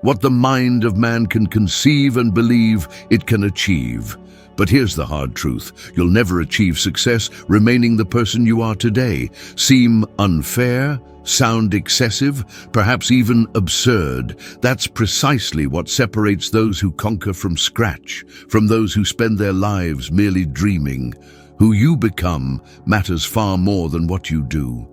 what the mind of man can conceive and believe it can achieve. But here's the hard truth. You'll never achieve success remaining the person you are today. Seem unfair, sound excessive, perhaps even absurd. That's precisely what separates those who conquer from scratch from those who spend their lives merely dreaming. Who you become matters far more than what you do.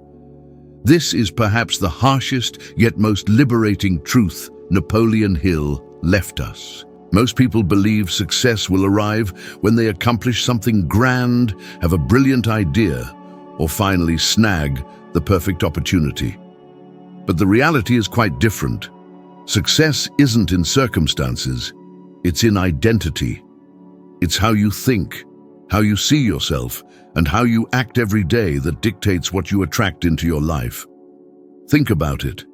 This is perhaps the harshest yet most liberating truth Napoleon Hill left us. Most people believe success will arrive when they accomplish something grand, have a brilliant idea, or finally snag the perfect opportunity. But the reality is quite different. Success isn't in circumstances, it's in identity. It's how you think, how you see yourself, and how you act every day that dictates what you attract into your life. Think about it.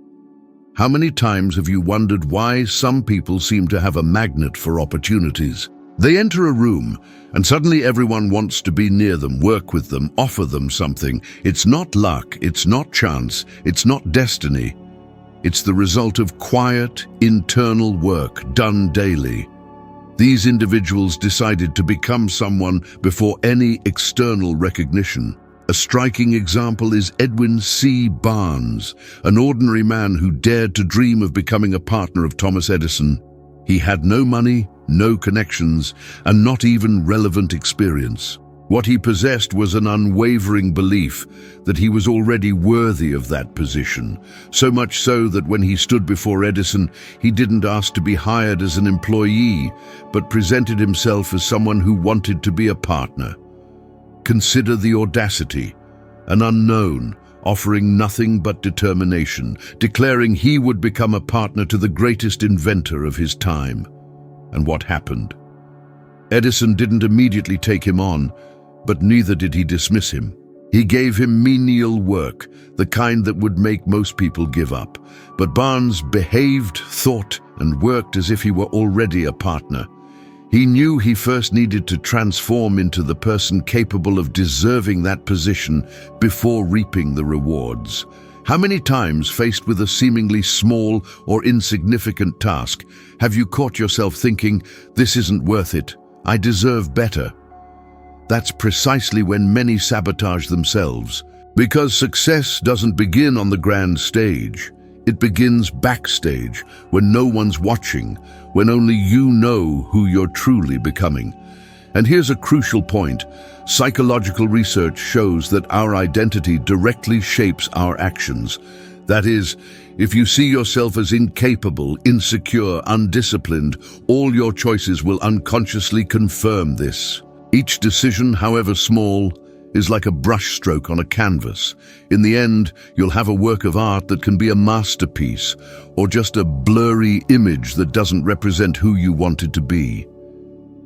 How many times have you wondered why some people seem to have a magnet for opportunities? They enter a room, and suddenly everyone wants to be near them, work with them, offer them something. It's not luck, it's not chance, it's not destiny. It's the result of quiet, internal work done daily. These individuals decided to become someone before any external recognition. A striking example is Edwin C. Barnes, an ordinary man who dared to dream of becoming a partner of Thomas Edison. He had no money, no connections, and not even relevant experience. What he possessed was an unwavering belief that he was already worthy of that position, so much so that when he stood before Edison, he didn't ask to be hired as an employee, but presented himself as someone who wanted to be a partner. Consider the audacity, an unknown, offering nothing but determination, declaring he would become a partner to the greatest inventor of his time. And what happened? Edison didn't immediately take him on, but neither did he dismiss him. He gave him menial work, the kind that would make most people give up. But Barnes behaved, thought, and worked as if he were already a partner. He knew he first needed to transform into the person capable of deserving that position before reaping the rewards. How many times, faced with a seemingly small or insignificant task, have you caught yourself thinking, "This isn't worth it, I deserve better"? That's precisely when many sabotage themselves. Because success doesn't begin on the grand stage. It begins backstage, when no one's watching, when only you know who you're truly becoming. And here's a crucial point. Psychological research shows that our identity directly shapes our actions. That is, if you see yourself as incapable, insecure, undisciplined, all your choices will unconsciously confirm this. Each decision, however small, is like a brushstroke on a canvas. In the end, you'll have a work of art that can be a masterpiece, or just a blurry image that doesn't represent who you wanted to be.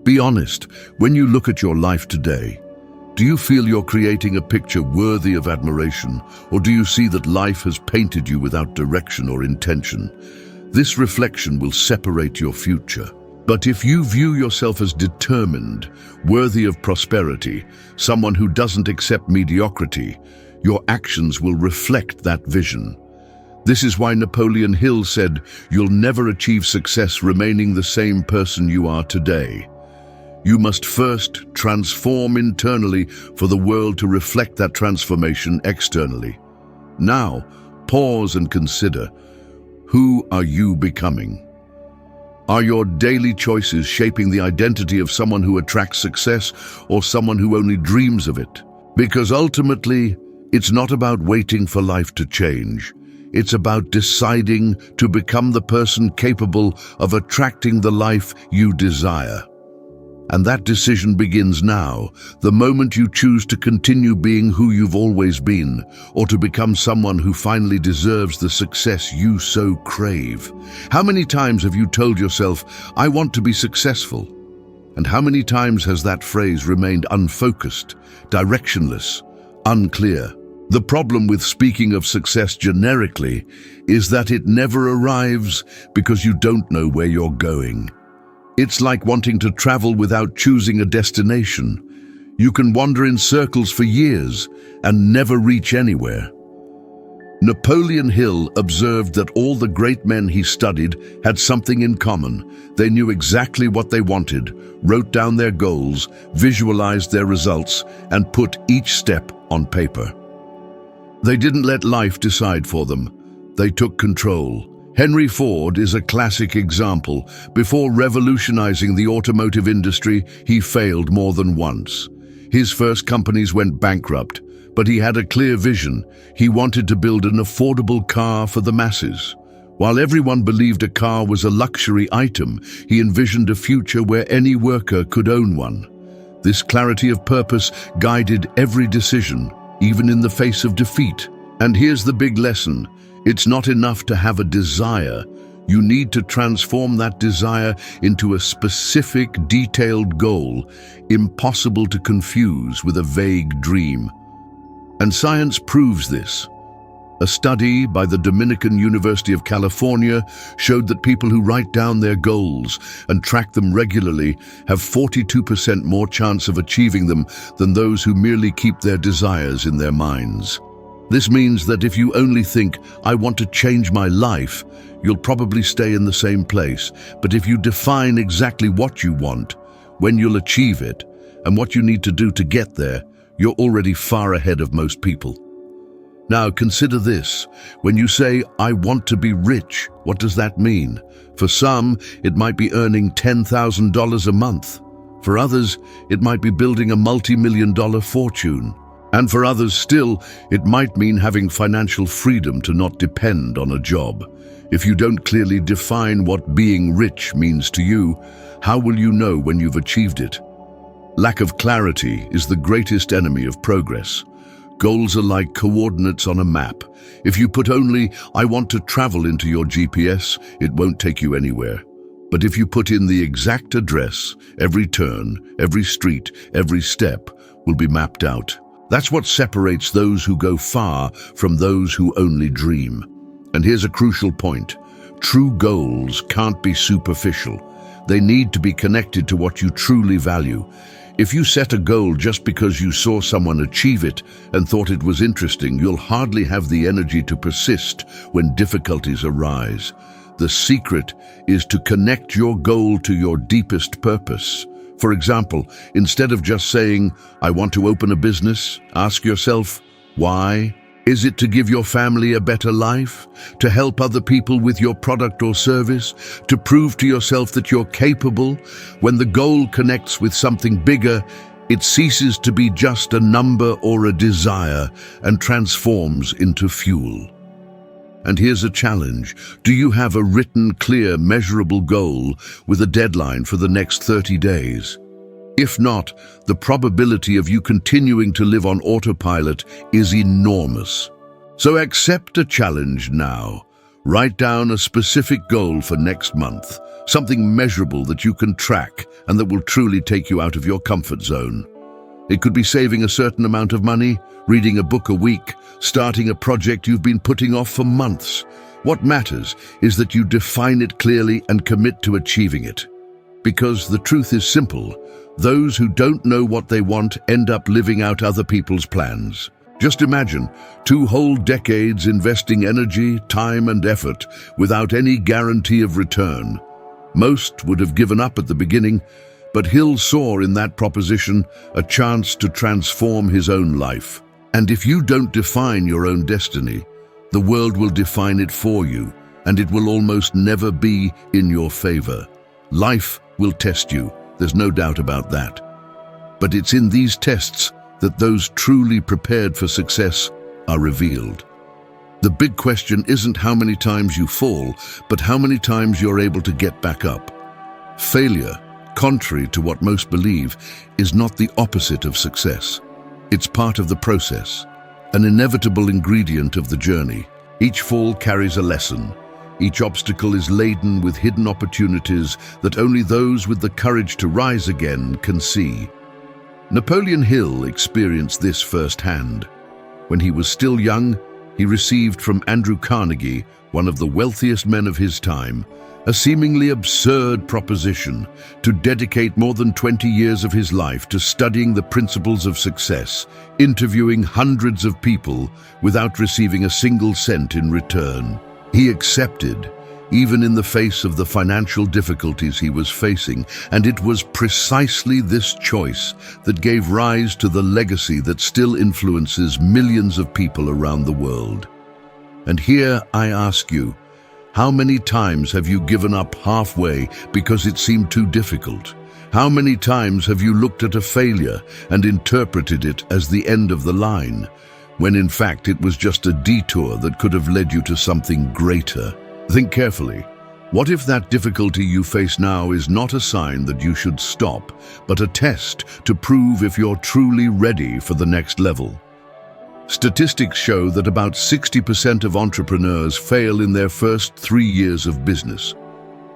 Be honest, when you look at your life today, do you feel you're creating a picture worthy of admiration, or do you see that life has painted you without direction or intention? This reflection will separate your future. But if you view yourself as determined, worthy of prosperity, someone who doesn't accept mediocrity, your actions will reflect that vision. This is why Napoleon Hill said, "You'll never achieve success remaining the same person you are today." You must first transform internally for the world to reflect that transformation externally. Now, pause and consider, who are you becoming? Are your daily choices shaping the identity of someone who attracts success or someone who only dreams of it? Because ultimately, it's not about waiting for life to change. It's about deciding to become the person capable of attracting the life you desire. And that decision begins now, the moment you choose to continue being who you've always been, or to become someone who finally deserves the success you so crave. How many times have you told yourself, "I want to be successful"? And how many times has that phrase remained unfocused, directionless, unclear? The problem with speaking of success generically is that it never arrives because you don't know where you're going. It's like wanting to travel without choosing a destination. You can wander in circles for years and never reach anywhere. Napoleon Hill observed that all the great men he studied had something in common. They knew exactly what they wanted, wrote down their goals, visualized their results, and put each step on paper. They didn't let life decide for them. They took control. Henry Ford is a classic example. Before revolutionizing the automotive industry, he failed more than once. His first companies went bankrupt, but he had a clear vision. He wanted to build an affordable car for the masses. While everyone believed a car was a luxury item, he envisioned a future where any worker could own one. This clarity of purpose guided every decision, even in the face of defeat. And here's the big lesson. It's not enough to have a desire. You need to transform that desire into a specific, detailed goal, impossible to confuse with a vague dream. And science proves this. A study by the Dominican University of California showed that people who write down their goals and track them regularly have 42% more chance of achieving them than those who merely keep their desires in their minds. This means that if you only think, "I want to change my life," you'll probably stay in the same place. But if you define exactly what you want, when you'll achieve it, and what you need to do to get there, you're already far ahead of most people. Now consider this. When you say, "I want to be rich," what does that mean? For some, it might be earning $10,000 a month. For others, it might be building a multi-million-dollar fortune. And for others still, it might mean having financial freedom to not depend on a job. If you don't clearly define what being rich means to you, how will you know when you've achieved it? Lack of clarity is the greatest enemy of progress. Goals are like coordinates on a map. If you put only, "I want to travel" into your GPS, it won't take you anywhere. But if you put in the exact address, every turn, every street, every step will be mapped out. That's what separates those who go far from those who only dream. And here's a crucial point. True goals can't be superficial. They need to be connected to what you truly value. If you set a goal just because you saw someone achieve it and thought it was interesting, you'll hardly have the energy to persist when difficulties arise. The secret is to connect your goal to your deepest purpose. For example, instead of just saying, "I want to open a business," ask yourself, why? Is it to give your family a better life? To help other people with your product or service? To prove to yourself that you're capable? When the goal connects with something bigger, it ceases to be just a number or a desire and transforms into fuel. And here's a challenge. Do you have a written, clear, measurable goal with a deadline for the next 30 days? If not, the probability of you continuing to live on autopilot is enormous. So accept a challenge now. Write down a specific goal for next month, something measurable that you can track and that will truly take you out of your comfort zone. It could be saving a certain amount of money, reading a book a week, starting a project you've been putting off for months. What matters is that you define it clearly and commit to achieving it. Because the truth is simple. Those who don't know what they want end up living out other people's plans. Just imagine 2 whole decades investing energy, time, and effort without any guarantee of return. Most would have given up at the beginning, but Hill saw in that proposition a chance to transform his own life. And if you don't define your own destiny, the world will define it for you, and it will almost never be in your favor. Life will test you. There's no doubt about that. But it's in these tests that those truly prepared for success are revealed. The big question isn't how many times you fall, but how many times you're able to get back up. Failure, contrary to what most believe, is not the opposite of success. It's part of the process, an inevitable ingredient of the journey. Each fall carries a lesson. Each obstacle is laden with hidden opportunities that only those with the courage to rise again can see. Napoleon Hill experienced this firsthand. When he was still young, he received from Andrew Carnegie, one of the wealthiest men of his time, A seemingly absurd proposition to dedicate more than 20 years of his life to studying the principles of success, interviewing hundreds of people without receiving a single cent in return. He accepted, even in the face of the financial difficulties he was facing, and it was precisely this choice that gave rise to the legacy that still influences millions of people around the world. And here I ask you, how many times have you given up halfway because it seemed too difficult? How many times have you looked at a failure and interpreted it as the end of the line, when in fact it was just a detour that could have led you to something greater? Think carefully. What if that difficulty you face now is not a sign that you should stop, but a test to prove if you're truly ready for the next level? Statistics show that about 60% of entrepreneurs fail in their first 3 years of business.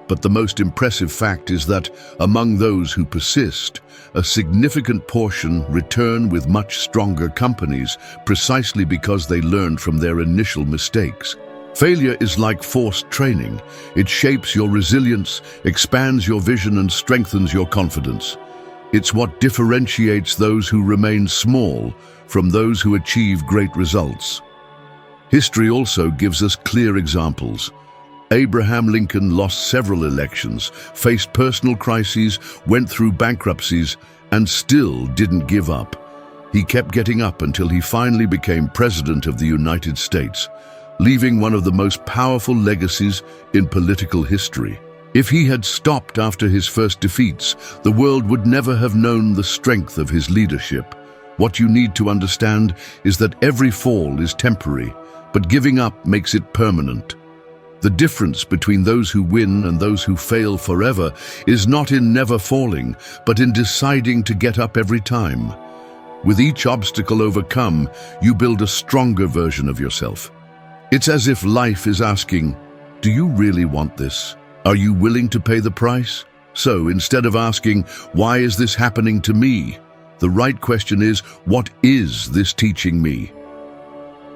But the most impressive fact is that, among those who persist, a significant portion return with much stronger companies precisely because they learned from their initial mistakes. Failure is like forced training. It shapes your resilience, expands your vision, and strengthens your confidence. It's what differentiates those who remain small from those who achieve great results. History also gives us clear examples. Abraham Lincoln lost several elections, faced personal crises, went through bankruptcies, and still didn't give up. He kept getting up until he finally became President of the United States, leaving one of the most powerful legacies in political history. If he had stopped after his first defeats, the world would never have known the strength of his leadership. What you need to understand is that every fall is temporary, but giving up makes it permanent. The difference between those who win and those who fail forever is not in never falling, but in deciding to get up every time. With each obstacle overcome, you build a stronger version of yourself. It's as if life is asking, do you really want this? Are you willing to pay the price? So instead of asking, why is this happening to me? The right question is, what is this teaching me?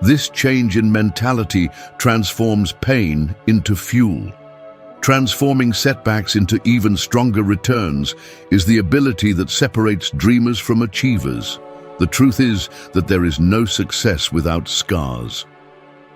This change in mentality transforms pain into fuel. Transforming setbacks into even stronger returns is the ability that separates dreamers from achievers. The truth is that there is no success without scars.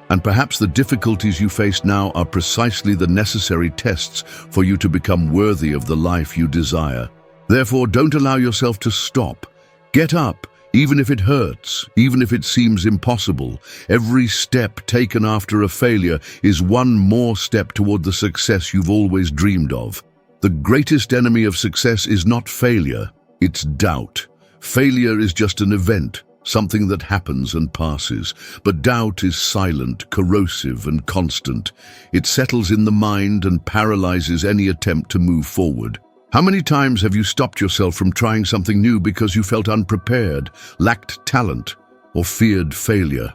And perhaps the difficulties you face now are precisely the necessary tests for you to become worthy of the life you desire. Therefore, don't allow yourself to stop. Get up, even if it hurts, even if it seems impossible. Every step taken after a failure is one more step toward the success you've always dreamed of. The greatest enemy of success is not failure, it's doubt. Failure is just an event, something that happens and passes. But doubt is silent, corrosive, and constant. It settles in the mind and paralyzes any attempt to move forward. How many times have you stopped yourself from trying something new because you felt unprepared, lacked talent, or feared failure?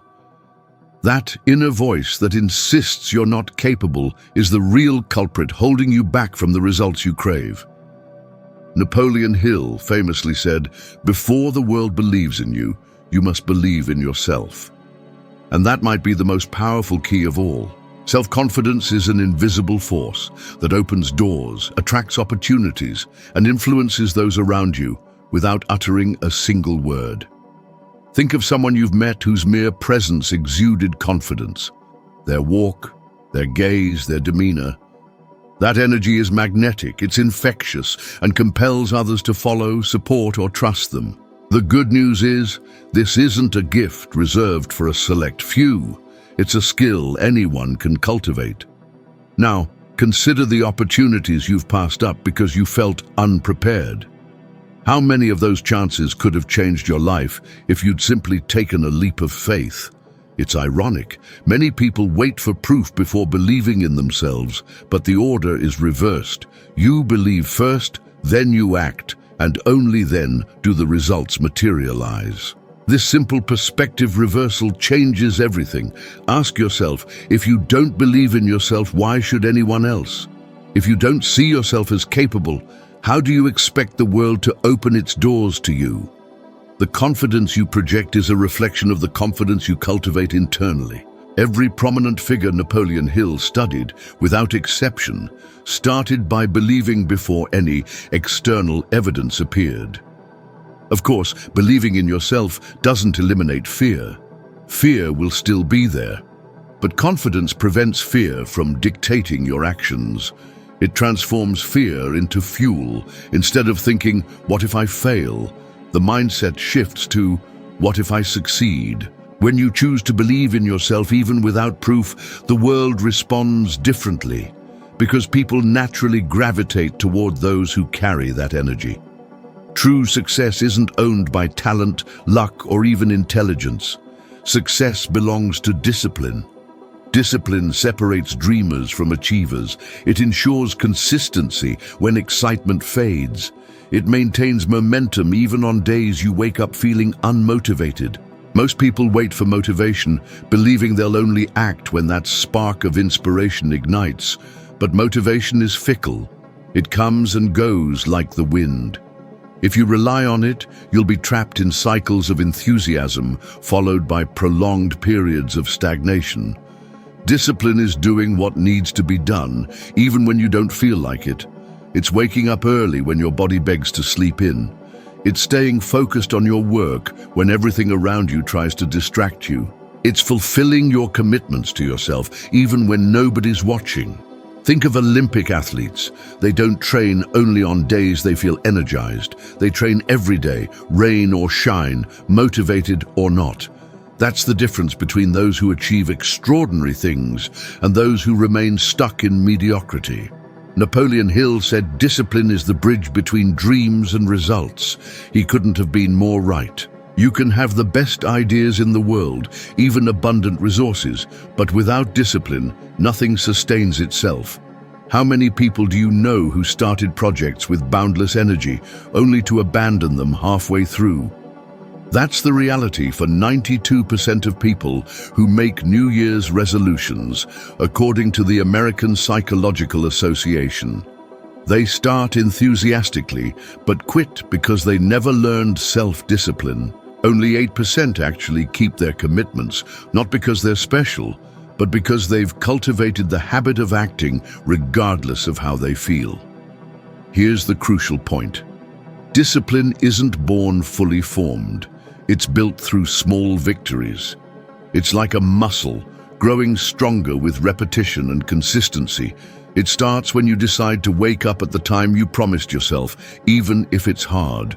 That inner voice that insists you're not capable is the real culprit holding you back from the results you crave. Napoleon Hill famously said, "Before the world believes in you, you must believe in yourself." And that might be the most powerful key of all. Self-confidence is an invisible force that opens doors, attracts opportunities, and influences those around you without uttering a single word. Think of someone you've met whose mere presence exuded confidence. Their walk, their gaze, their demeanor. That energy is magnetic, it's infectious, and compels others to follow, support, or trust them. The good news is, this isn't a gift reserved for a select few. It's a skill anyone can cultivate. Now, consider the opportunities you've passed up because you felt unprepared. How many of those chances could have changed your life if you'd simply taken a leap of faith? It's ironic. Many people wait for proof before believing in themselves, but the order is reversed. You believe first, then you act, and only then do the results materialize. This simple perspective reversal changes everything. Ask yourself, if you don't believe in yourself, why should anyone else? If you don't see yourself as capable, how do you expect the world to open its doors to you? The confidence you project is a reflection of the confidence you cultivate internally. Every prominent figure Napoleon Hill studied, without exception, started by believing before any external evidence appeared. Of course, believing in yourself doesn't eliminate fear. Fear will still be there. But confidence prevents fear from dictating your actions. It transforms fear into fuel. Instead of thinking, "What if I fail?" the mindset shifts to, "What if I succeed?" When you choose to believe in yourself even without proof, the world responds differently, because people naturally gravitate toward those who carry that energy. True success isn't owned by talent, luck, or even intelligence. Success belongs to discipline. Discipline separates dreamers from achievers. It ensures consistency when excitement fades. It maintains momentum even on days you wake up feeling unmotivated. Most people wait for motivation, believing they'll only act when that spark of inspiration ignites. But motivation is fickle. It comes and goes like the wind. If you rely on it, you'll be trapped in cycles of enthusiasm, followed by prolonged periods of stagnation. Discipline is doing what needs to be done, even when you don't feel like it. It's waking up early when your body begs to sleep in. It's staying focused on your work when everything around you tries to distract you. It's fulfilling your commitments to yourself, even when nobody's watching. Think of Olympic athletes. They don't train only on days they feel energized. They train every day, rain or shine, motivated or not. That's the difference between those who achieve extraordinary things and those who remain stuck in mediocrity. Napoleon Hill said discipline is the bridge between dreams and results. He couldn't have been more right. You can have the best ideas in the world, even abundant resources, but without discipline, nothing sustains itself. How many people do you know who started projects with boundless energy, only to abandon them halfway through? That's the reality for 92% of people who make New Year's resolutions, according to the American Psychological Association. They start enthusiastically, but quit because they never learned self-discipline. Only 8% actually keep their commitments, not because they're special, but because they've cultivated the habit of acting regardless of how they feel. Here's the crucial point. Discipline isn't born fully formed. It's built through small victories. It's like a muscle, growing stronger with repetition and consistency. It starts when you decide to wake up at the time you promised yourself, even if it's hard.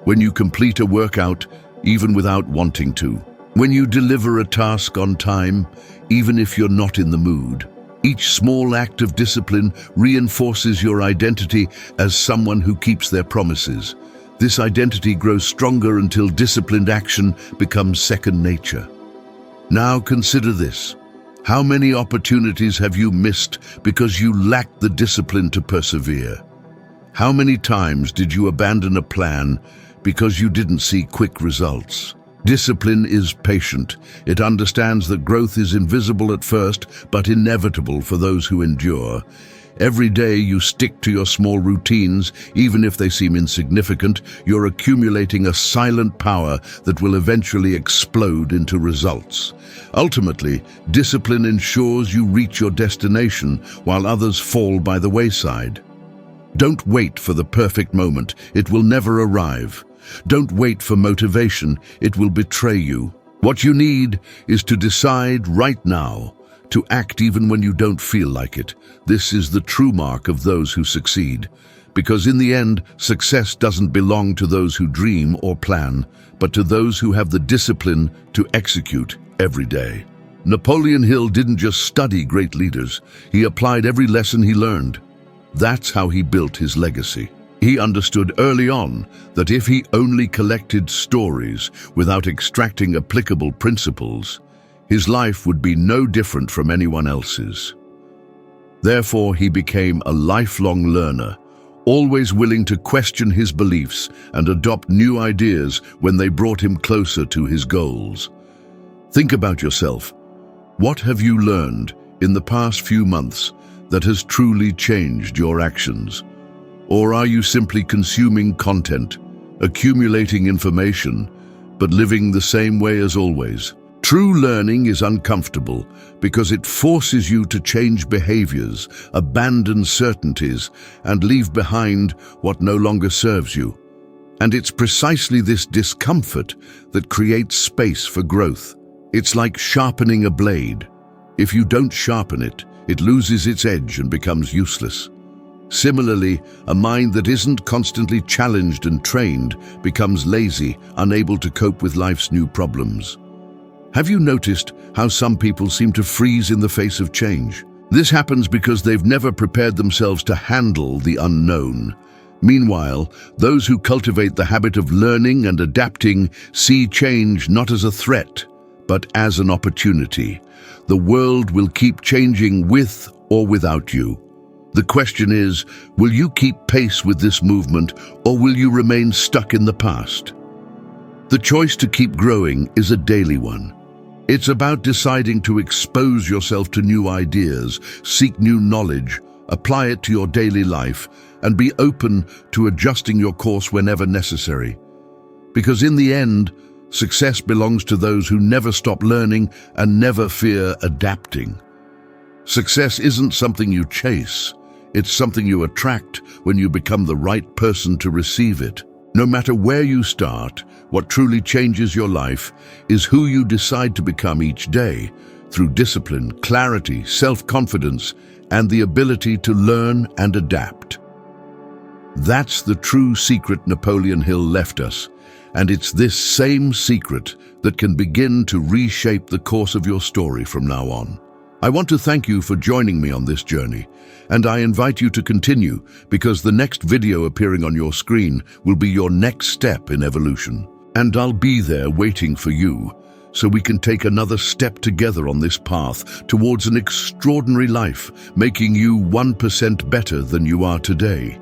When you complete a workout, even without wanting to. When you deliver a task on time, even if you're not in the mood. Each small act of discipline reinforces your identity as someone who keeps their promises. This identity grows stronger until disciplined action becomes second nature. Now consider this. How many opportunities have you missed because you lacked the discipline to persevere? How many times did you abandon a plan because you didn't see quick results? Discipline is patient. It understands that growth is invisible at first, but inevitable for those who endure. Every day you stick to your small routines, even if they seem insignificant, you're accumulating a silent power that will eventually explode into results. Ultimately, discipline ensures you reach your destination while others fall by the wayside. Don't wait for the perfect moment. It will never arrive. Don't wait for motivation. It will betray you. What you need is to decide right now, to act even when you don't feel like it. This is the true mark of those who succeed. Because in the end, success doesn't belong to those who dream or plan, but to those who have the discipline to execute every day. Napoleon Hill didn't just study great leaders. He applied every lesson he learned. That's how he built his legacy. He understood early on that if he only collected stories without extracting applicable principles, his life would be no different from anyone else's. Therefore, he became a lifelong learner, always willing to question his beliefs and adopt new ideas when they brought him closer to his goals. Think about yourself. What have you learned in the past few months that has truly changed your actions? Or are you simply consuming content, accumulating information, but living the same way as always? True learning is uncomfortable because it forces you to change behaviors, abandon certainties, and leave behind what no longer serves you. And it's precisely this discomfort that creates space for growth. It's like sharpening a blade. If you don't sharpen it, it loses its edge and becomes useless. Similarly, a mind that isn't constantly challenged and trained becomes lazy, unable to cope with life's new problems. Have you noticed how some people seem to freeze in the face of change? This happens because they've never prepared themselves to handle the unknown. Meanwhile, those who cultivate the habit of learning and adapting see change not as a threat, but as an opportunity. The world will keep changing with or without you. The question is, will you keep pace with this movement, or will you remain stuck in the past? The choice to keep growing is a daily one. It's about deciding to expose yourself to new ideas, seek new knowledge, apply it to your daily life, and be open to adjusting your course whenever necessary. Because in the end, success belongs to those who never stop learning and never fear adapting. Success isn't something you chase. It's something you attract when you become the right person to receive it. No matter where you start, what truly changes your life is who you decide to become each day, through discipline, clarity, self-confidence, and the ability to learn and adapt. That's the true secret Napoleon Hill left us, and it's this same secret that can begin to reshape the course of your story from now on. I want to thank you for joining me on this journey, and I invite you to continue because the next video appearing on your screen will be your next step in evolution. And I'll be there waiting for you, so we can take another step together on this path towards an extraordinary life, making you 1% better than you are today.